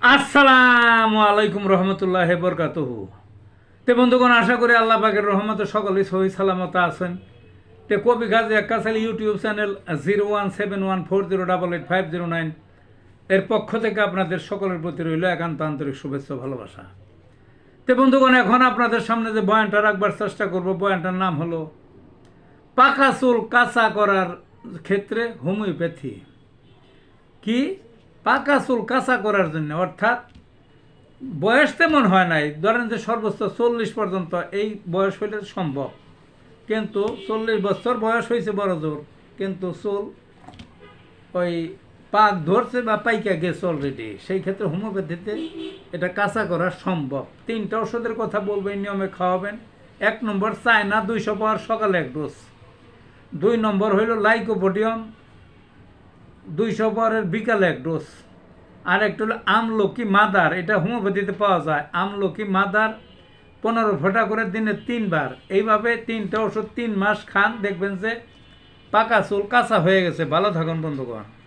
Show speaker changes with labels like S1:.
S1: আসসালামু আলাইকুম রহমতুল্লাহ বরকাতুহু। তে বন্ধুগণ, আশা করি আল্লাহ পাকের রহমতে সকলেই সহি সালামত আছেন। তে কবি গাজী আক্কাস আলী ইউটিউব চ্যানেল 017140885009 এর পক্ষ থেকে আপনাদের সকলের প্রতি রইল একান্ত আন্তরিক শুভেচ্ছা ভালোবাসা। তে বন্ধুগণ, এখন আপনাদের সামনে যে বয়ানটা রাখবার চেষ্টা করব, বয়ানটার নাম হলো পাকা চুল কাঁচা করার ক্ষেত্রে হোমিওপ্যাথি। কি? পাকা চুল কাঁচা করার জন্য, অর্থাৎ বয়স তেমন হয় নাই, ধরেন যে সর্বোচ্চ 40 পর্যন্ত এই বয়স হইলে সম্ভব, কিন্তু 40 বছর বয়স হয়েছে বড় জোর, কিন্তু চুল ওই পাক ধরছে বা পাইকা গেছে অলরেডি, সেই ক্ষেত্রে হোমিওপ্যাথিতে এটা কাঁচা করা সম্ভব। 3টা ওষুধের কথা বলবেন, নিয়মে খাওয়াবেন। 1 নম্বর চায়না 200 পাওয়ার সকালে 1 ডোজ। 2 নম্বর হইল লাইকোপোডিয়াম 200 পাওয়ারের বিকালে 1 ডোজ। আর একটা হলো আমলকি মাদার, এটা হোমিওপ্যাথিতে পাওয়া যায়। আমলকি মাদার 15 ফোঁটা করে দিনে 3 বার, এইভাবে 3টা ওষুধ 3 মাস খান, দেখবেন যে পাকা চুল কাঁচা হয়ে গেছে। ভালো থাকুন বন্ধুগণ।